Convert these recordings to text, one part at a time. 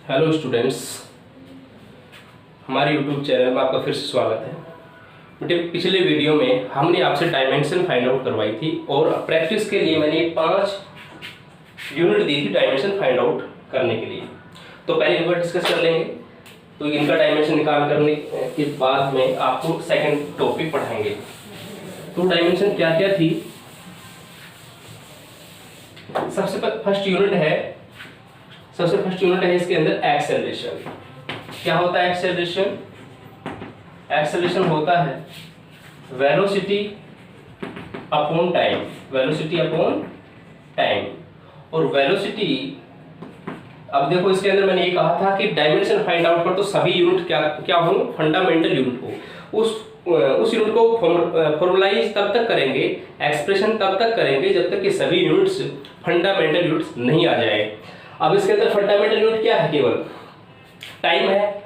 Hello students, हमारे YouTube channel में आपका फिर से स्वागत है। बेटे, पिछले वीडियो में हमने आपसे डायमेंशन फाइंड आउट करवाई थी और प्रैक्टिस के लिए मैंने 5 यूनिट दी थी डायमेंशन फाइंड आउट करने के लिए। तो पहले इनको डिस्कस कर लेंगे, तो इनका डायमेंशन निकाल करने के बाद में आपको सेकेंड टॉपिक पढ़ाएंगे। तो डायमेंशन क्या क्या थी, सबसे फर्स्ट यूनिट है इसके अंदर एक्सेलरेशन। क्या होता है एक्सेलरेशन? एक्सेलरेशन होता है velocity upon time, velocity upon time. और वेलोसिटी, अब देखो इसके अंदर मैंने ये कहा था कि डायमेंशन फाइंड आउट पर तो सभी यूनिट क्या हो, फंडामेंटल यूनिट हो। उस यूनिट को फॉर्मुलाइज तब तक करेंगे, एक्सप्रेशन तब तक करेंगे जब तक कि सभी यूनिट्स फंडामेंटल यूनिट्स नहीं आ जाए। अब इसके अंदर फंडामेंटल यूनिट क्या है? केवल टाइम है,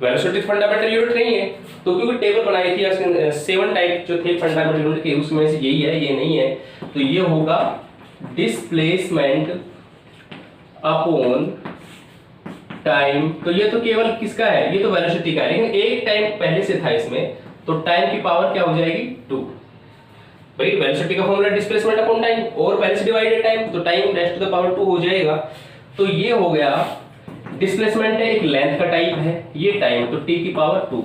वेलोसिटी फंडामेंटल यूनिट नहीं है। तो क्योंकि टेबल बनाई थी 7 टाइप जो थे फंडामेंटल यूनिट के, उसमें से यही है, ये नहीं है। तो ये होगा डिस्प्लेसमेंट अपॉन टाइम। तो ये तो केवल किसका है? ये तो वेलोसिटी का है, लेकिन एक टाइम पहले से था इसमें, तो टाइम की पावर क्या हो जाएगी? 2। भाई वेलोसिटी का फॉर्मूला डिस्प्लेसमेंट अपॉन टाइम और पहले से डिवाइडेड टाइम, तो time raise to the power 2 हो जाएगा। तो ये हो गया डिस्प्लेसमेंट है, एक लेंथ का टाइप है, ये टाइम, तो t की पावर 2।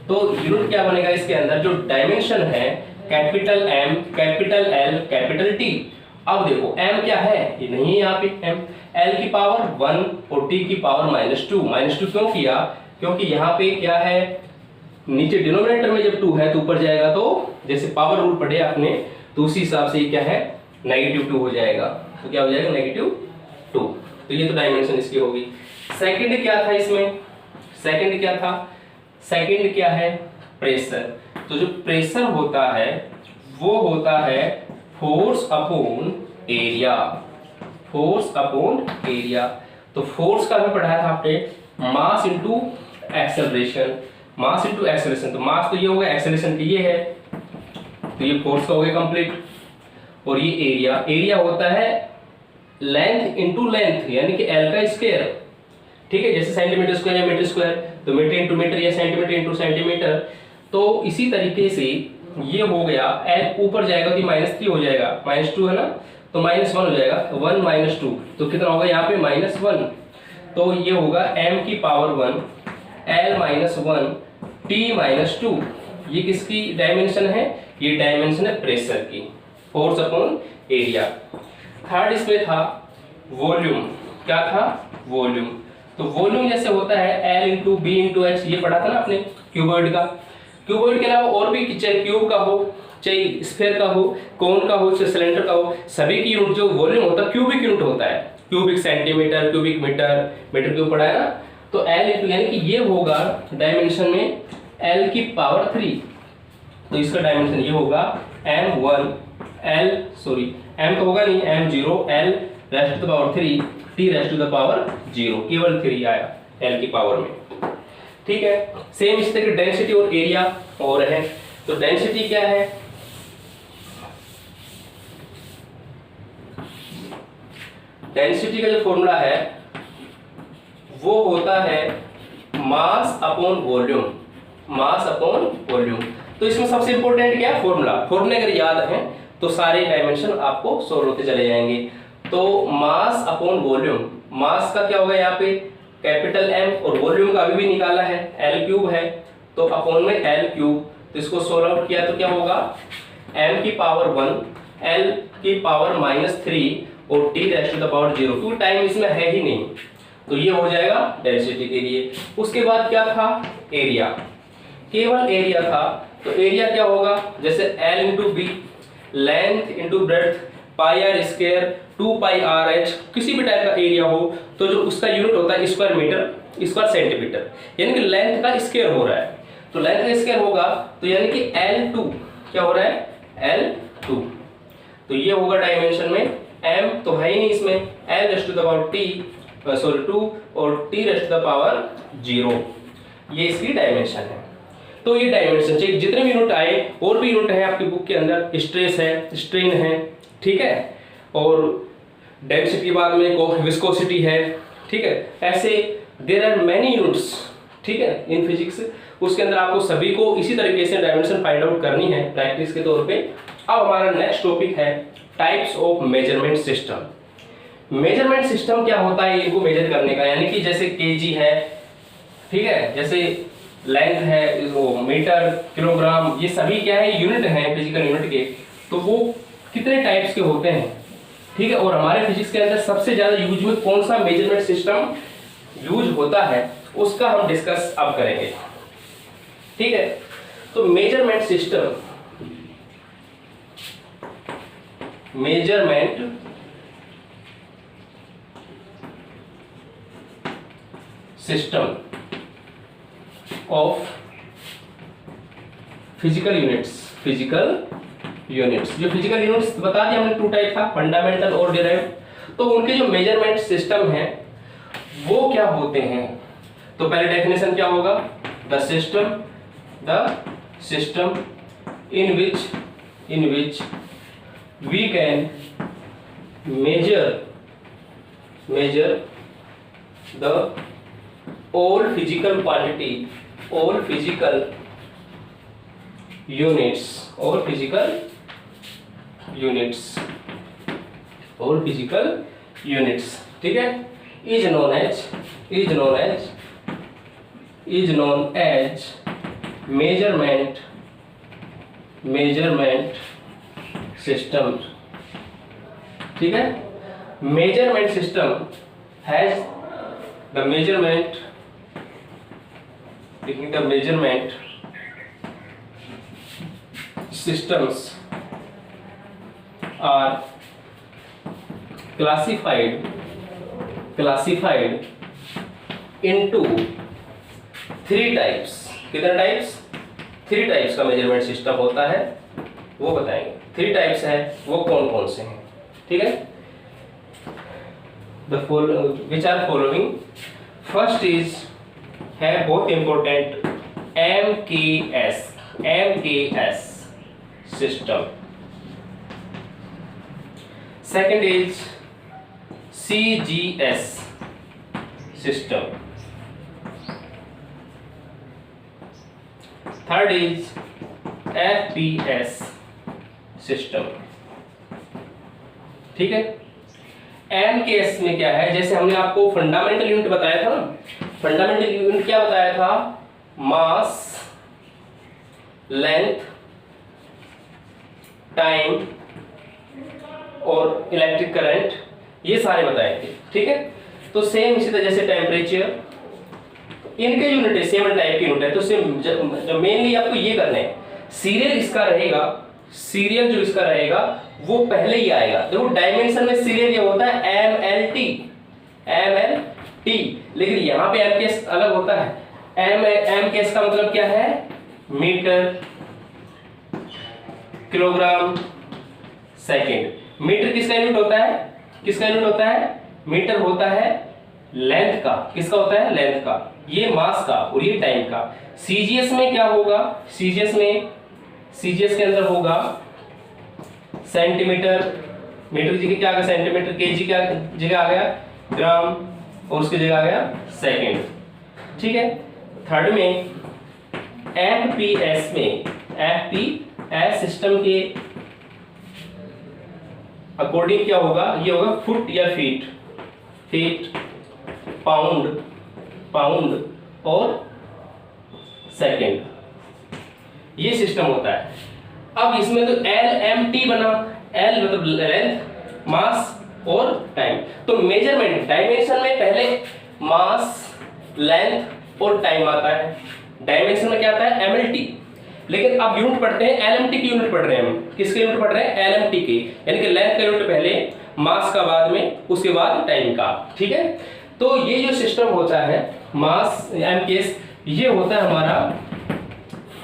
तो यूनिट क्या बनेगा इसके अंदर? जो डायमेंशन है capital M, capital L, capital T। अब देखो m क्या है? ये नहीं है यहाँ पे m, L की पावर 1 और t की पावर -2। -2 क्यों किया? क्योंकि यहाँ पे क्या है, नीचे डिनोमिनेटर में जब 2 है तो ऊपर जाएगा, तो जैसे पावर रूल पढ़े आपने, तो उसी हिसाब से ये क्या है, -2 हो जाएगा। तो क्या हो जाएगा? -2। तो ये तो डायमेंशन इसकी होगी। सेकंड क्या था इसमें? सेकंड क्या था? सेकंड क्या है? प्रेशर। तो जो प्रेशर होता है वो होता है force upon area, force upon area. तो फोर्स का भी पढ़ाया था आपने, मास into acceleration, mass into acceleration. तो मास तो ये होगा, एक्सेलरेशन की ये है, तो ये फोर्स का हो गया कंप्लीट। और ये एरिया, एरिया होता है लेंथ इनटू लेंथ, यानी कि L का स्क्वायर। ठीक है, जैसे सेंटीमीटर स्क्वायर या मीटर स्क्वायर, तो मीटर इनटू मीटर या सेंटीमीटर इनटू सेंटीमीटर। तो इसी तरीके से ये हो गया, L ऊपर जाएगा तो -3 हो जाएगा, -2 है ना, तो -1 हो जाएगा, 1 - 2, तो कितना होगा यहाँ पे? -1। तो ये होगा m की पावर 1 L - 1 t - 2। ये किसकी डायमेंशन है? ये डायमेंशन है प्रेशर की, फोर्स अपॉन एरिया। थर्ड इसमें था वॉल्यूम। क्या था? वॉल्यूम। तो वॉल्यूम जैसे होता है L × B × H, ये पढ़ा था ना आपने क्यूबॉइड का। क्यूबॉइड के अलावा और भी, चाहे क्यूब का हो, चाहे स्फीयर का हो, कोन का हो, चाहे सिलेंडर का हो, सभी की यूनिट जो वॉल्यूम होता है क्यूबिक यूनिट होता है। Cubic centimetre, cubic metre, metre cube पढ़ा है ना। तो L × यानी कि ये होगा डायमेंशन में L की पावर 3। तो इसका डायमेंशन ये होगा m तो होगा नहीं, m0 L raise to the power 3 t raise to the power 0, केवल 3 आया L की पावर में। ठीक है, सेम इस तरह की डेंसिटी और एरिया और है। तो डेंसिटी क्या है? डेंसिटी का जो फॉर्मूला है वो होता है mass upon volume, mass upon volume. तो इसमें सबसे इंपॉर्टेंट क्या है? फॉर्मूला। फॉर्मूले अगर याद है तो सारे डायमेंशन आपको सॉल्व होते चले जाएंगे। तो मास अपॉन वॉल्यूम, मास का क्या होगा यहाँ पे? कैपिटल M, और वॉल्यूम का अभी भी निकाला है, L³ है, तो अपॉन में L³। तो इसको सॉल्व आउट किया तो क्या होगा? m की पावर 1 L की पावर -3 और t raise to the power 0, क्योंकि टाइम इसमें है ही नहीं। तो ये हो जाएगा डेंसिटी के लिए। उसके बाद क्या था? एरिया। केवल एरिया था, तो एरिया क्या होगा? जैसे L × B, length into breadth, πr², 2πrh, किसी भी टाइप का एरिया हो तो जो उसका यूनिट होता है स्क्वायर मीटर, स्क्वायर सेंटीमीटर, यानी कि लेंथ का स्क्वायर हो रहा है। तो लेंथ का स्क्वायर होगा तो यानी कि L2 क्या हो रहा है? L2। तो ये होगा डायमेंशन में, m तो है ही नहीं इसमें, L raise to the power 2 और t raise to the power 0, ये इसकी डायमेंशन है। तो ये डायमेंशन चाहिए, जितने भी यूनिट आए, और भी यूनिट है आपकी बुक के अंदर, स्ट्रेस है, स्ट्रेन है, ठीक है, और डेंसिटी के बाद में विस्कोसिटी है, ठीक है। ऐसे देयर आर मैनी यूनिट्स, ठीक है, इन फिजिक्स। उसके अंदर आपको सभी को इसी तरीके से डायमेंशन फाइंड आउट करनी है प्रैक्टिस के तौर पे। अब हमारा नेक्स्ट टॉपिक है types of measurement system. Measurement system क्या होता है इनको मेजर करने का, यानी कि जैसे केजी है, ठीक है, जैसे लेंथ है, वो मीटर, किलोग्राम, ये सभी क्या है यूनिट हैं फिजिकल यूनिट के। तो वो कितने टाइप्स के होते हैं, ठीक है, और हमारे फिजिक्स के अंदर सबसे ज्यादा यूज में कौन सा मेजरमेंट सिस्टम यूज होता है उसका हम डिस्कस अब करेंगे, ठीक है। तो measurement system of physical units. जो फिजिकल यूनिट्स बता दिया हमने, टू टाइप था, फंडामेंटल और डिराइव्ड। तो उनके जो मेजरमेंट सिस्टम है वो क्या होते हैं, तो पहले डेफिनेशन क्या होगा, the system in which we can measure the all physical units, ठीक है, is known as measurement system, ठीक है। Measurement system has the measurement systems are classified into 3 types. कितने टाइप्स? 3 टाइप्स का मेजरमेंट सिस्टम होता है, वो बताएंगे। 3 टाइप्स है, वो कौन कौन से हैं, ठीक है। which are following, first is है बहुत important MKS system, second is CGS system, third is FPS system, ठीक है। एम के एस में क्या है, जैसे हमने आपको फंडामेंटल यूनिट बताया था ना, फंडामेंटल यूनिट क्या बताया था, मास, लेंथ, टाइम और इलेक्ट्रिक करंट, ये सारे बताए थे, ठीक है। तो सेम इसी तरह जैसे टेम्परेचर, इनके यूनिट है 7 टाइप के यूनिट है। तो सेम जो मेनली आपको ये करना है, सीरियल इसका रहेगा, सीरियल जो इसका रहेगा वो पहले ही आएगा। देखो डायमेंशन में सीरियल ये होता है MLT, लेकिन यहाँ पे MKS अलग होता है। MKS का मतलब क्या है, मीटर, किलोग्राम, सेकंड। मीटर किसका यूनिट होता है, मीटर होता है लेंथ का। किसका होता है, लेंथ का। ये मास का और ये टाइम का। CGS में क्या होगा, CGS के अंदर होगा सेंटीमीटर, मीटर की जगह क्या आ गया सेंटीमीटर, केजी क्या जगह आ गया ग्राम, और उसकी जगह आ गया सेकंड, ठीक है। थर्ड में FPS सिस्टम के अकॉर्डिंग क्या होगा, ये होगा फुट या फीट, पाउंड और सेकंड, ये सिस्टम होता है। अब इसमें तो LMT बना, L मतलब लेंथ, मास और टाइम। तो मेजरमेंट डायमेंशन में पहले मास, लेंथ और टाइम आता है। डायमेंशन में क्या आता है, MLT। लेकिन अब यूनिट पढ़ते हैं, LMT की यूनिट पढ़ रहे हैं हम। किसके यूनिट पढ़ रहे हैं, LMT की, यानी कि लेंथ का यूनिट पहले, मास का बाद में, उसके बाद टाइम का, ठीक है। तो ये जो सिस्टम होता है मास MKS, ये होता है हमारा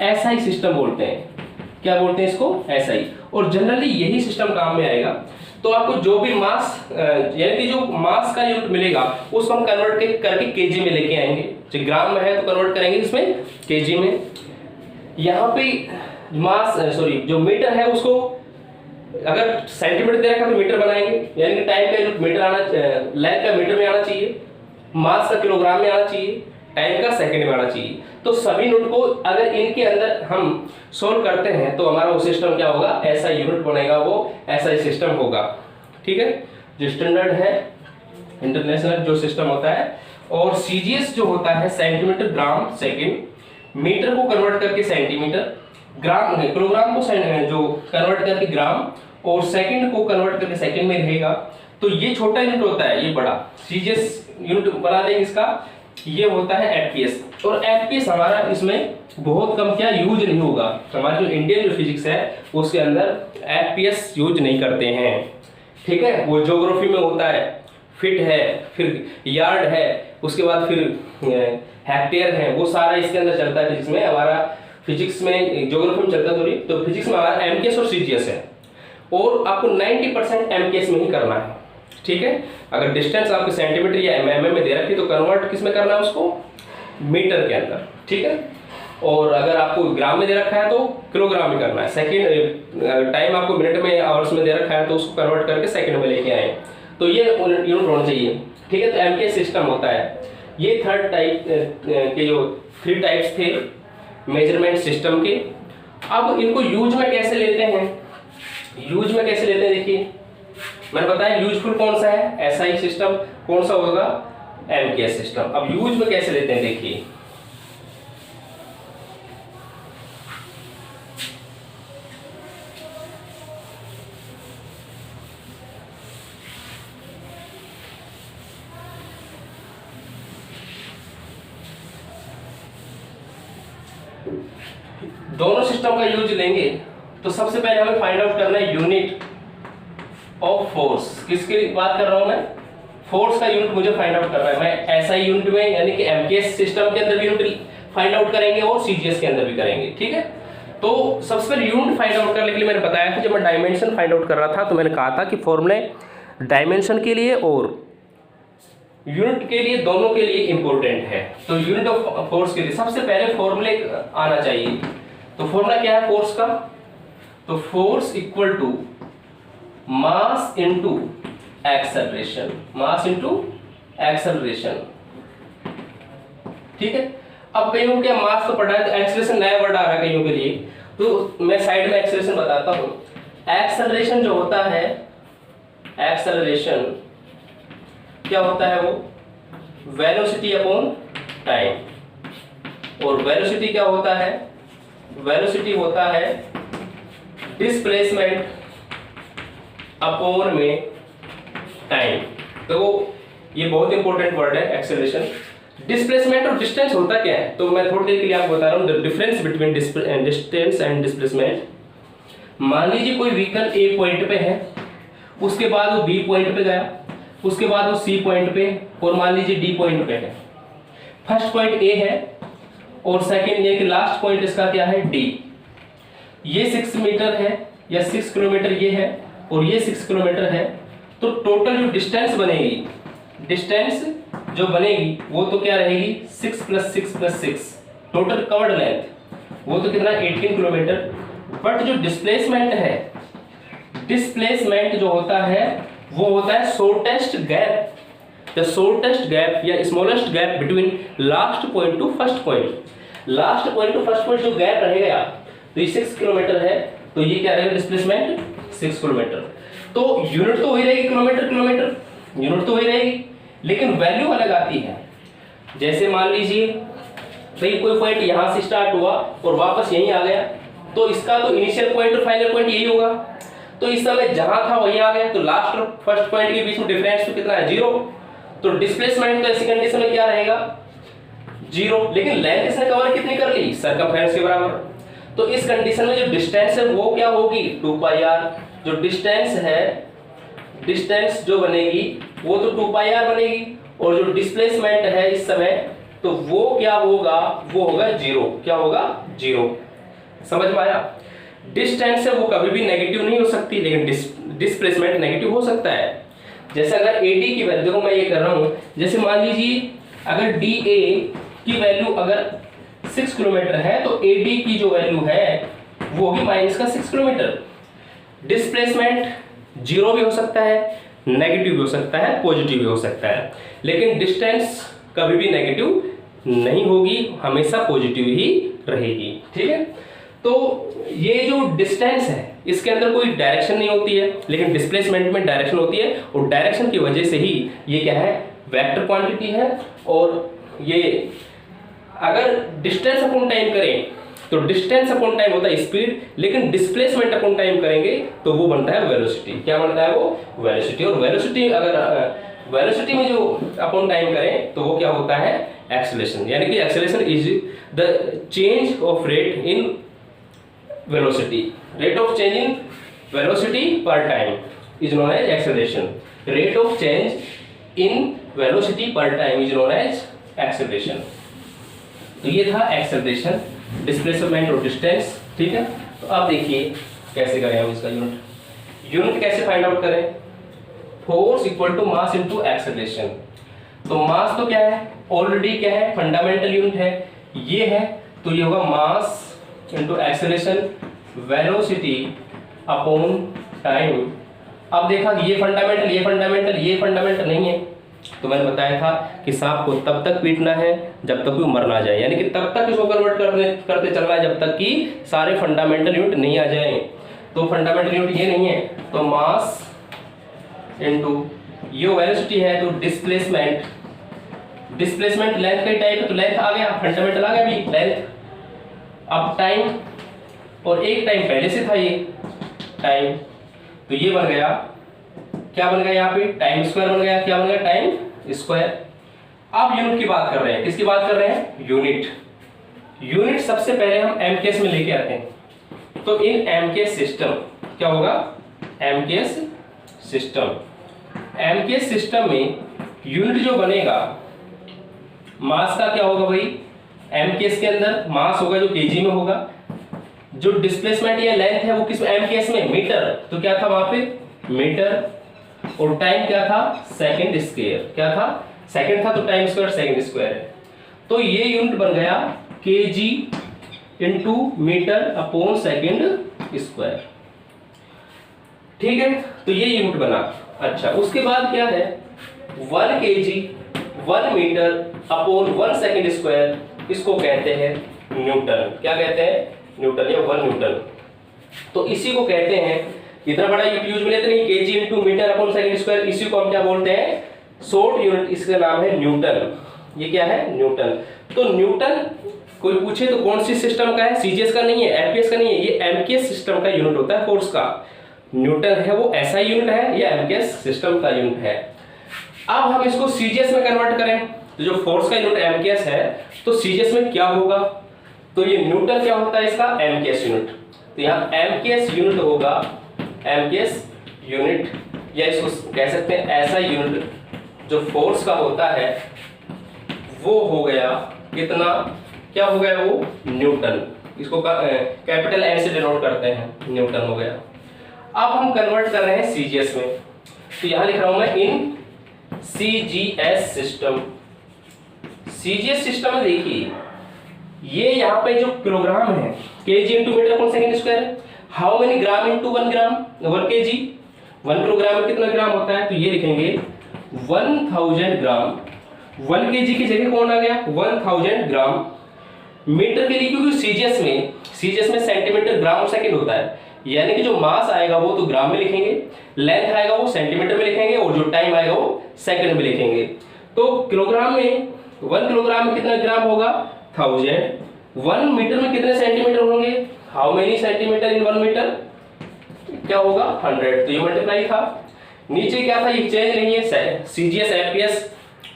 SI सिस्टम बोलते हैं। क्या बोलते हैं इसको, SI। और जनरली यही सिस्टम काम में आएगा। तो आपको जो भी मास, यानी कि जो मास का यूनिट मिलेगा उसको हम कन्वर्ट करके केजी में लेके आएंगे। जो ग्राम में है तो कन्वर्ट करेंगे इसमें केजी में। यहाँ पे मास जो मीटर है उसको अगर सेंटीमीटर दे रखा तो मीटर बनाएंगे, यानी कि टाइम का यूनिट मीटर आना, लेंथ का मीटर में आना चाहिए, मास का किलोग्राम में आना चाहिए, टाइम का सेकंड में आना चाहिए। तो सभी यूनिट को अगर इनके अंदर हम सोल्व करते हैं तो हमारा वो सिस्टम क्या होगा, ऐसा यूनिट बनेगा, वो ऐसा ही सिस्टम होगा। ठीक है, जो स्टैंडर्ड है इंटरनेशनल जो सिस्टम होता है। और सीजीएस जो होता है सेंटीमीटर ग्राम सेकंड, मीटर को कन्वर्ट करके सेंटीमीटर, ग्राम किलोग्राम को जो कन्वर्ट करके ग्राम, और सेकंड को कन्वर्ट करके सेकंड में रहेगा। तो ये छोटा यूनिट होता है, ये बड़ा सीजीएस यूनिट बना देंगे इसका, ये होता है एफपीएस। और एफपीएस हमारा इसमें बहुत कम क्या यूज नहीं होगा, हमारी जो इंडियन जो फिजिक्स है उसके अंदर एफपीएस यूज नहीं करते हैं। ठीक है, वो ज्योग्राफी में होता है, फिट है, फिर यार्ड है, उसके बाद फिर हेक्टेयर है, वो सारा इसके अंदर चलता है फिजिक्स में। हमारा फिजिक्स में ज्योग्राफी में चलता है, तो फिजिक्स में हमारा एमकेएस और सीजीएस है, और आपको 90% एमकेएस में ही करना है। ठीक है, अगर डिस्टेंस आपके सेंटीमीटर या एमएम में दे रखी तो कन्वर्ट किस में करना है उसको, मीटर के अंदर। ठीक है, और अगर आपको ग्राम में दे रखा है तो किलोग्राम में करना है। सेकंड टाइम आपको मिनट में आवर्स में दे रखा है तो उसको कन्वर्ट करके सेकंड में लेके आए, तो ये यूनिट होना चाहिए। ठीक है, तो एमकेएस सिस्टम होता है। ये थर्ड टाइप के जो 3 टाइप्स थे मेजरमेंट सिस्टम के। अब इनको यूज में कैसे लेते हैं, यूज में कैसे लेते हैं, देखिए मैंने बताया यूजफुल कौन सा है, एसआई सिस्टम, कौन सा होगा, एमकेएस सिस्टम। अब यूज में कैसे लेते हैं, देखिए दोनों सिस्टम का यूज लेंगे तो सबसे पहले हमें फाइंड आउट करना है यूनिट ऑफ फोर्स। किसकी बात कर रहा हूं मैं, फोर्स का यूनिट मुझे फाइंड आउट करना है। मैं एसआई यूनिट में यानी कि एमकेएस सिस्टम के अंदर भी यूनिट फाइंड आउट करेंगे और सीजीएस के अंदर भी करेंगे। ठीक है, तो सबसे पहले यूनिट फाइंड आउट करने के लिए मैंने बताया था, जब मैं डायमेंशन फाइंड आउट कर रहा था तो मैंने कहा था कि फॉर्मूले डायमेंशन के लिए और यूनिट के लिए, दोनों के लिए इंपॉर्टेंट है। तो यूनिट ऑफ फोर्स के लिए सबसे पहले फॉर्मूले आना चाहिए। तो फॉर्मूला क्या है फोर्स का, तो force equal to mass into acceleration, mass into acceleration. ठीक है, अब कईयों के मास तो पढ़ा है, तो एक्सेलरेशन नया वर्ड आ रहा है कईयों के लिए, तो मैं साइड में एक्सेलरेशन बताता हूं। एक्सेलरेशन जो होता है, एक्सेलरेशन क्या होता है, वो वेलोसिटी अपॉन टाइम। और वेलोसिटी क्या होता है, वेलोसिटी होता है डिस्प्लेसमेंट अपॉन में टाइम। तो ये बहुत इंपॉर्टेंट वर्ड है एक्सेलरेशन। डिस्प्लेसमेंट और डिस्टेंस होता क्या है, तो मैं थोड़ी देर के लिए आपको बता रहा हूँ the difference between distance and displacement. मान लीजिए कोई व्हीकल ए पॉइंट पे है, उसके बाद वो बी पॉइंट पे गया, उसके बाद वो सी पॉइंट पे, और मान लीजिए डी पॉइंट पे है। फर्स्ट पॉइंट ए है और सेकेंड ये कि लास्ट पॉइंट इसका क्या है, डी। ये 6 मीटर है या 6 किलोमीटर ये है, और ये 6 किलोमीटर है। तो टोटल जो डिस्टेंस बनेगी, डिस्टेंस जो बनेगी वो तो क्या रहेगी, 6 + 6 + 6, टोटल कवर्ड लेंथ वो तो कितना 18 किलोमीटर। बट जो डिस्प्लेसमेंट है, डिस्प्लेसमेंट जो होता है वो होता है shortest gap, the shortest gap या smallest gap between last point to first point. Last point to first point जो गैप रहेगा, तो ये 6 किलोमीटर है, तो ये क्या रहेगा डिस्प्लेसमेंट 6 किलोमीटर। तो यूनिट तो वही रहेगी, किलोमीटर किलोमीटर यूनिट तो वही रहेगी, लेकिन वैल्यू अलग आती है। जैसे मान लीजिए भाई कोई पॉइंट यहां से स्टार्ट हुआ और वापस यहीं आ गया, तो इसका तो इनिशियल पॉइंट और फाइनल पॉइंट यही होगा। तो इस समय जहां था वहीं आ गया, तो लास्ट और फर्स्ट पॉइंट के बीच में डिफरेंस तो कितना है, 0। तो डिस्प्लेसमेंट तो ऐसी कंडीशन में क्या रहेगा, 0। लेकिन लेंथ इसने कवर कितनी कर ली, सर्कमफ्रेंस के बराबर। तो इस कंडीशन में जो डिस्टेंस है वो क्या होगी, 2πr। जो डिस्टेंस है, डिस्टेंस जो बनेगी वो तो 2πr बनेगी, और जो डिस्प्लेसमेंट है इस समय तो वो क्या होगा, वो होगा 0। क्या होगा, 0। समझ में आया। डिस्टेंस है वो कभी भी नेगेटिव नहीं हो सकती, लेकिन डिस्प्लेसमेंट नेगेटिव हो सकता है। जैसे अगर AD की वैल्यू, देखो मैं ये कर रहा हूं, जैसे मान लीजिए अगर DA की वैल्यू अगर 6 किलोमीटर है तो AD की जो वैल्यू है वो होगी -6 किलोमीटर। डिस्प्लेसमेंट 0 भी हो सकता है, नेगेटिव भी हो सकता है, पॉजिटिव भी हो सकता है, लेकिन डिस्टेंस कभी भी नेगेटिव नहीं होगी, हमेशा पॉजिटिव ही रहेगी। ठीक है, तो ये जो डिस्टेंस है इसके अंदर कोई डायरेक्शन नहीं होती है, लेकिन डिस्प्लेसमेंट में डायरेक्शन होती है, और डायरेक्शन की वजह से ही ये क्या है, वेक्टर क्वांटिटी है। और ये अगर डिस्टेंस अपॉन टाइम करें तो डिस्टेंस अपॉन टाइम होता है स्पीड, लेकिन डिस्प्लेसमेंट अपॉन टाइम करेंगे तो वो बनता है वेलोसिटी। क्या बनता है वो, वेलोसिटी। और वेलोसिटी अगर वेलोसिटी में जो अपॉन टाइम करें तो वो क्या होता है, एक्सेलरेशन। यानी कि acceleration is the change of rate in velocity, rate of change in velocity per time is known as acceleration, rate of change in velocity per time is known as acceleration। तो ये था acceleration, displacement और distance। ठीक है, तो अब देखिए कैसे करें हम इसका यूनिट कैसे फाइंड आउट करें, force equal to mass into acceleration. तो मास तो क्या है, ऑलरेडी क्या है, फंडामेंटल यूनिट है, ये है, तो ये होगा मास into acceleration, velocity upon time. अब देखा कि ये फंडामेंटल नहीं है, तो मैंने बताया था कि सांप को तब तक पीटना है जब तक वो मर ना जाए, यानी कि तब तक इसको कन्वर्ट करते चलना है जब तक कि सारे फंडामेंटल यूनिट नहीं आ जाए। तो फंडामेंटल यूनिट ये नहीं है, तो मास इनटू ये वेलोसिटी है, तो डिस्प्लेसमेंट लेंथ का टाइप है, तो लेंथ आ गया, फंडामेंटल आ गया भी लेंथ। अब टाइम, और एक टाइम पहले से था ये टाइम, तो ये बन गया, क्या बन गया यहाँ पे, टाइम स्क्वायर बन गया। क्या बन गया, टाइम स्क्वायर। अब यूनिट की बात कर रहे हैं, किसकी बात कर रहे हैं, यूनिट सबसे पहले हम एमकेएस में लेके आते हैं। तो इन एमकेएस सिस्टम क्या होगा, एमकेएस सिस्टम में यूनिट जो बनेगा मास का क्या होगा भाई, एमकेएस के अंदर मास होगा जो केजी में होगा, जो डिस्प्लेसमेंट या लेंथ है वो किस एमकेएस में, मीटर। तो क्या था वहां पे मीटर, और टाइम क्या था, सेकंड स्क्वायर। क्या था, सेकंड था, तो टाइम स्क्वायर सेकंड स्क्वायर है। तो ये यूनिट बन गया KG into metre upon second square. ठीक है, तो ये यूनिट बना। अच्छा, उसके बाद क्या है, 1 KG 1 metre upon 1 second square, इसको कहते हैं न्यूटन। क्या कहते हैं, न्यूटन या 1 न्यूटन। तो इसी को कहते हैं, इतना बड़ा यूज में लेते नहीं, KG into metre upon second square, इसी को हम क्या बोलते हैं, शॉर्ट यूनिट, इसका नाम है न्यूटन। ये क्या है, न्यूटन। तो न्यूटन कोई पूछे तो कौन सी सिस्टम का है, सीजीएस का नहीं है, एमपीएस का नहीं है, ये एमकेएस सिस्टम का यूनिट होता है फोर्स का। न्यूटन है वो ऐसा यूनिट है या एमकेएस सिस्टम का यूनिट है। अब हम इसको सीजीएस में कन्वर्ट करें, तो जो फोर्स का यूनिट एमकेएस है, तो सीजीएस में क्या होगा, तो ये न्यूटन क्या होता है इसका, एमकेएस यूनिट। तो यहाँ एमकेएस यूनिट होगा, एमकेएस यूनिट, या इसको कह सकते हैं ऐसा यूनिट जो फोर्स का होता है, वो हो गया कितना, क्या हो गया वो, न्यूटन। इसको कैपिटल एन से डिनोट करते हैं, न्यूटन हो गया। अब हम कन्वर्ट कर रहे हैं सीजीएस में, तो यहां लिख रहा हूं मैं in CGS system. CGS system में देखिए, ये यहाँ पे जो किलोग्राम है, KG into metre upon second square, how many gram into 1 gram, 1 KG, 1 kilogram में कितना ग्राम होता है, तो ये लिखेंगे 1000 ग्राम। 1 केजी की जगह कौन आ गया, 1000 ग्राम। मीटर के लिए, क्योंकि सीजीएस में सेंटीमीटर ग्राम और सेकंड होता है, यानी कि जो मास आएगा वो तो ग्राम में लिखेंगे, लेंथ आएगा वो सेंटीमीटर में लिखेंगे, और जो टाइम आएगा वो सेकंड में लिखेंगे। तो किलोग्राम में 1 किलोग्राम में कितना ग्राम होगा, 1000। 1 मीटर में कितने सेंटीमीटर होंगे, how many centimetre in 1 metre, क्या होगा 100। तो ये मल्टीप्लाई था। नीचे क्या था, ये चेंज नहीं है, सीजीएस एमपीएस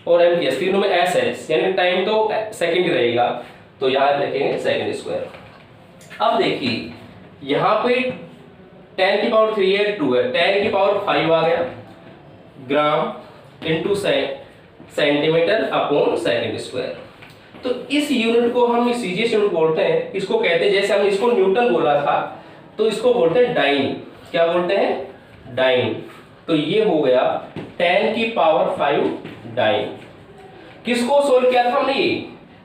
और एमपीएस तीनों में एस है, यानी टाइम तो सेकंड ही रहेगा, तो यहाँ लिखेंगे सेकंड स्क्वायर। अब देखिए यहाँ पे 10 की पावर 3 है, 2 है, 10 की पावर 5 आ गया gram into centimetre upon second square. तो इस यूनिट को हम सीजीएस यूनिट बोलते हैं। इसको कहते हैं, जैसे हमने इसको न्यूटन बोला था, तो इसको बोलते हैं डाइन। क्या बोलते हैं, डाइन। तो ये हो गया 10 की पावर 5 डाइन। किसको सोल्व किया था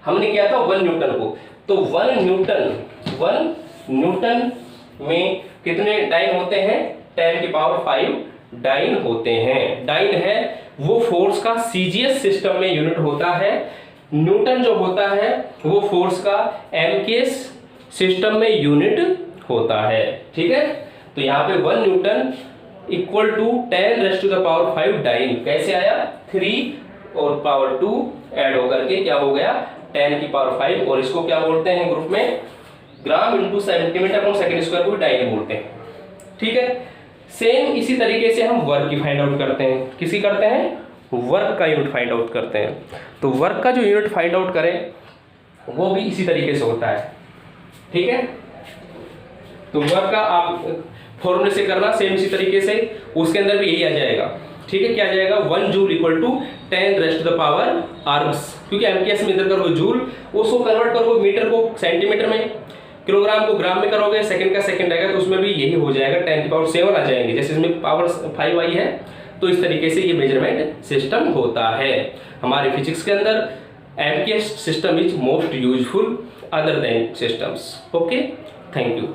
हमने किया था 1 न्यूटन को। तो 1 न्यूटन में कितने डाइन होते हैं, 10 की पावर 5 डाइन होते हैं। डाइन है वो फोर्स का सीजीएस सिस्टम में यूनिट होता है, न्यूटन जो होता है वो फोर्स का एमकेएस सिस्टम में यूनिट होता है। ठीक है, तो यहाँ पे 1 न्यूटन इक्वल टू 10⁵ डाइन कैसे आया, 3 और पावर 2 ऐड होकर के क्या हो गया 10⁵, और इसको क्या बोलते हैं ग्रुप में ग्राम इंटू सेंटीमीटर/सेकंड स्क्वायर को डाइन बोलते हैं। ठीक है, सेम इसी तरीके से हम वर्क की फाइंड आउट करते हैं। किसकी करते हैं, वर्क का यूनिट फाइंड आउट करते हैं। तो वर्क का जो यूनिट फाइंड आउट करें वो भी इसी तरीके से होता है। ठीक है, तो वर्क का आप फॉर्मूले से करना सेम इसी तरीके से, उसके अंदर भी यही आ जाएगा। ठीक है, क्या आ जाएगा 1 जूल इक्वल टू 10⁻⁴ आर्म्स, क्योंकि एमकेएस में इधर करोगे जूल, उसको कन्वर्ट करोगे मीटर को सेंटीमीटर में, किलोग्राम को ग्राम में करोगे, सेकंड का सेकंड आएगा तो उसमें भी यही हो जाएगा 10⁻⁷ आ जाएंगे। जैसे इसमें पावर 5 आई है तो इस तरीके से ये मेजरमेंट सिस्टम होता है। हमारे फिजिक्स के अंदर MKS system is most useful other than systems. Okay, thank you.